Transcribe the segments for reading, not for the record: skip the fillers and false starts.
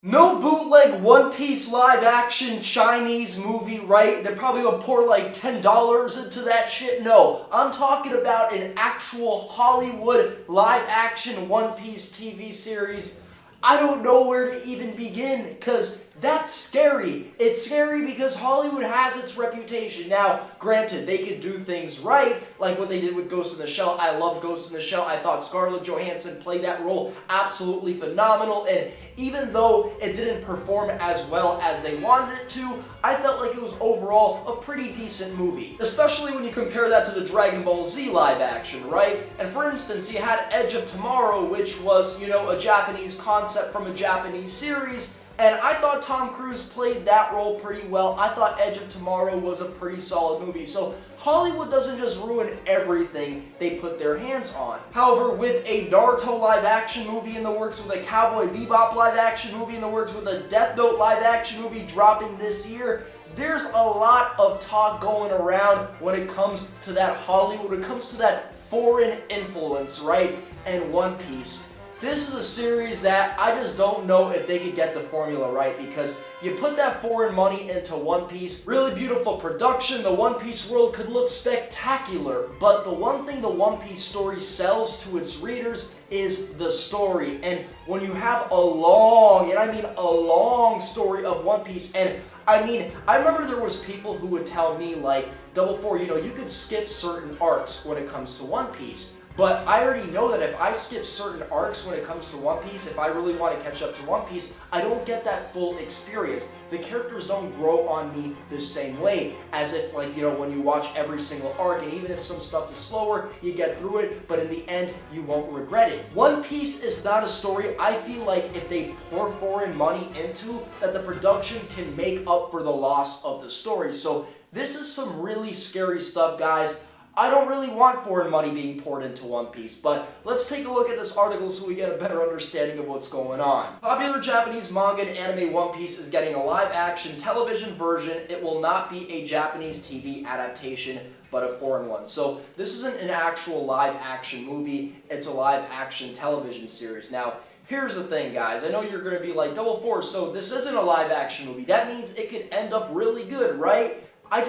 No bootleg One Piece live action Chinese movie, right? They're probably gonna pour like $10 into that shit. No, I'm talking about an actual Hollywood live action One Piece TV series. I don't know where to even begin because that's scary. It's scary because Hollywood has its reputation. Now, granted, they could do things right, like what they did with Ghost in the Shell. I loved Ghost in the Shell. I thought Scarlett Johansson played that role absolutely phenomenal, and even though it didn't perform as well as they wanted it to, I felt like it was overall a pretty decent movie. Especially when you compare that to the Dragon Ball Z live action, right? And for instance, you had Edge of Tomorrow, which was, a Japanese concept from a Japanese series, and I thought Tom Cruise played that role pretty well. I thought Edge of Tomorrow was a pretty solid movie. So Hollywood doesn't just ruin everything they put their hands on. However, with a Naruto live action movie in the works, with a Cowboy Bebop live action movie in the works, with a Death Note live action movie dropping this year, there's a lot of talk going around when it comes to that Hollywood, when it comes to that foreign influence, right? And One Piece. This is a series that I just don't know if they could get the formula right, because you put that foreign money into One Piece, really beautiful production, the One Piece world could look spectacular, but the one thing the One Piece story sells to its readers is the story. And when you have a long, and I mean a long story of One Piece, and I remember there was people who would tell me like, Double Four, you could skip certain arcs when it comes to One Piece. But I already know that if I skip certain arcs when it comes to One Piece, if I really want to catch up to One Piece, I don't get that full experience. The characters don't grow on me the same way as if, when you watch every single arc, and even if some stuff is slower, you get through it, but in the end, you won't regret it. One Piece is not a story I feel like if they pour foreign money into, that the production can make up for the loss of the story. So this is some really scary stuff, guys. I don't really want foreign money being poured into One Piece, but let's take a look at this article so we get a better understanding of what's going on. Popular Japanese manga and anime One Piece is getting a live-action television version. It will not be a Japanese TV adaptation, but a foreign one. So this isn't an actual live-action movie, it's a live-action television series. Now, here's the thing, guys. I know you're going to be like, Double Four, so this isn't a live-action movie. That means it could end up really good, right? I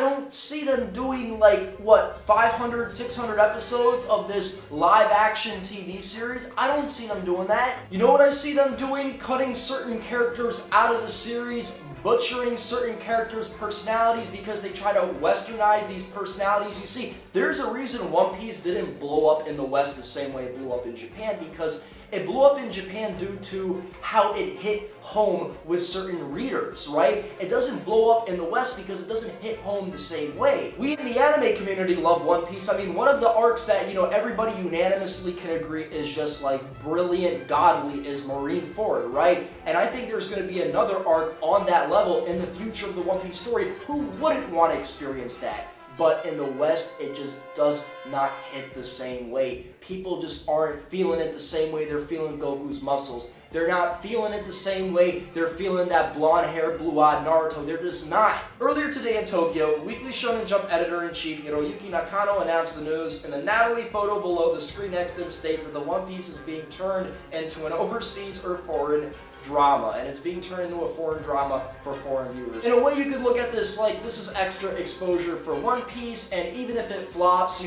don't see them doing 500, 600 episodes of this live action TV series. I don't see them doing that. You know what I see them doing? Cutting certain characters out of the series, butchering certain characters' personalities because they try to westernize these personalities. You see, there's a reason One Piece didn't blow up in the West the same way it blew up in Japan, because it blew up in Japan due to how it hit home with certain readers, right? It doesn't blow up in the West because it doesn't hit home the same way. We in the anime community love One Piece. One of the arcs that, everybody unanimously can agree is just brilliant, godly is Marineford, right? And I think there's going to be another arc on that level in the future of the One Piece story. Who wouldn't want to experience that? But in the West, it just does not hit the same way. People just aren't feeling it the same way they're feeling Goku's muscles. They're not feeling it the same way they're feeling that blonde-haired, blue-eyed Naruto. They're just not. Earlier today in Tokyo, Weekly Shonen Jump editor-in-chief Hiroyuki Nakano announced the news, and the Natalie photo below the screen next to him states that the One Piece is being turned into an overseas or foreign drama, and it's being turned into a foreign drama for foreign viewers. In a way, you could look at this like this is extra exposure for One Piece, and even if it flops,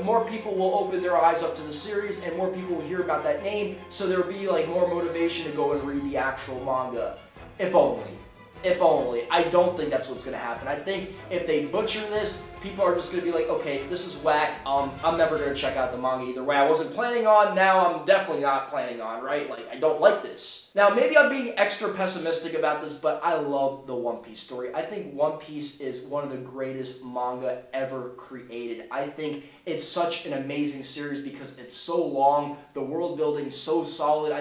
more people will open their eyes up to the series, and more people will hear about that name, so there'll be more motivation to go and read the actual manga. If only. If only. I don't think that's what's going to happen. I think if they butcher this, people are just going to be like, okay, this is whack, I'm never going to check out the manga either way. I wasn't planning on, now I'm definitely not planning on, right? I don't like this. Now, maybe I'm being extra pessimistic about this, but I love the One Piece story. I think One Piece is one of the greatest manga ever created. I think it's such an amazing series because it's so long, the world building so solid.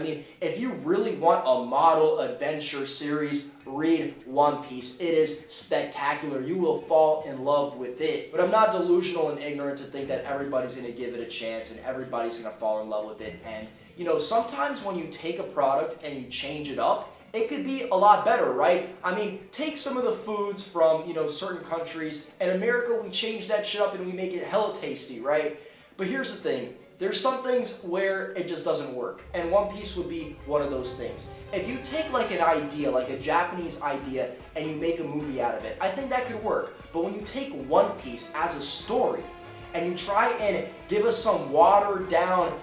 If you really want a model adventure series, read One Piece. It is spectacular. You will fall in love with it. But I'm not delusional and ignorant to think that everybody's going to give it a chance and everybody's going to fall in love with it. And, sometimes when you take a product and you change it up, it could be a lot better, right? Take some of the foods from, certain countries. In America, we change that shit up and we make it hella tasty, right? But here's the thing. There's some things where it just doesn't work, and One Piece would be one of those things. If you take like an idea, like a Japanese idea, and you make a movie out of it, I think that could work. But when you take One Piece as a story, and you try and give us some watered down,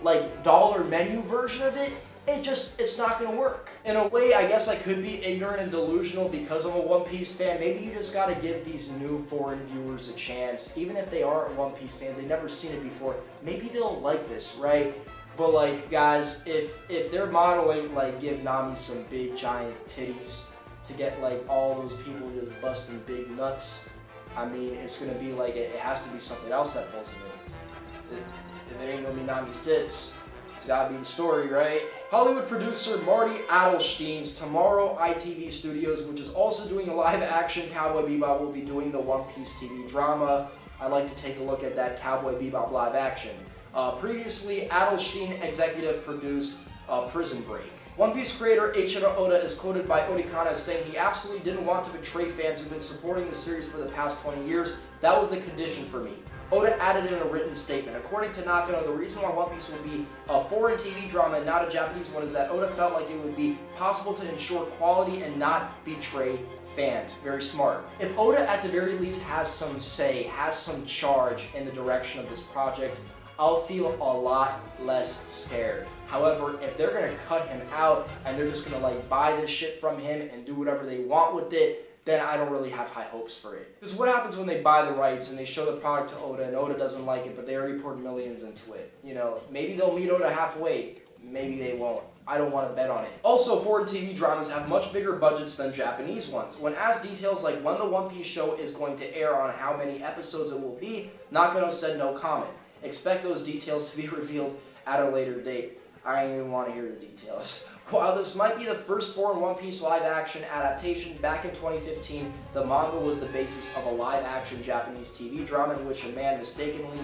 like dollar menu version of it, it's not gonna work. In a way, I guess I could be ignorant and delusional because I'm a One Piece fan. Maybe you just gotta give these new foreign viewers a chance. Even if they aren't One Piece fans, they've never seen it before, maybe they'll like this, right? But like, guys, if they're modeling, like, give Nami some big giant titties to get like all those people just busting big nuts, I mean, it's gonna be like, it has to be something else that pulls them in. If it ain't gonna be Nami's tits, it's gotta be the story, right? Hollywood producer Marty Adelstein's Tomorrow ITV Studios, which is also doing a live-action Cowboy Bebop, will be doing the One Piece TV drama. I'd like to take a look at that Cowboy Bebop live action. Previously, Adelstein executive produced Prison Break. One Piece creator Eiichiro Oda is quoted by Otakon as saying he absolutely didn't want to betray fans who've been supporting the series for the past 20 years. That was the condition for me. Oda added in a written statement. According to Nakano, the reason why One Piece will be a foreign TV drama and not a Japanese one is that Oda felt like it would be possible to ensure quality and not betray fans. Very smart. If Oda at the very least has some say, has some charge in the direction of this project, I'll feel a lot less scared. However, if they're gonna cut him out and they're just gonna like buy this shit from him and do whatever they want with it, then I don't really have high hopes for it. Because what happens when they buy the rights and they show the product to Oda and Oda doesn't like it, but they already poured millions into it? Maybe they'll meet Oda halfway, maybe they won't. I don't want to bet on it. Also, foreign TV dramas have much bigger budgets than Japanese ones. When asked details like when the One Piece show is going to air on how many episodes it will be, Nakano said no comment. Expect those details to be revealed at a later date. I don't even want to hear the details. While this might be the first foreign One Piece live-action adaptation, back in 2015, the manga was the basis of a live-action Japanese TV drama in which a man mistakenly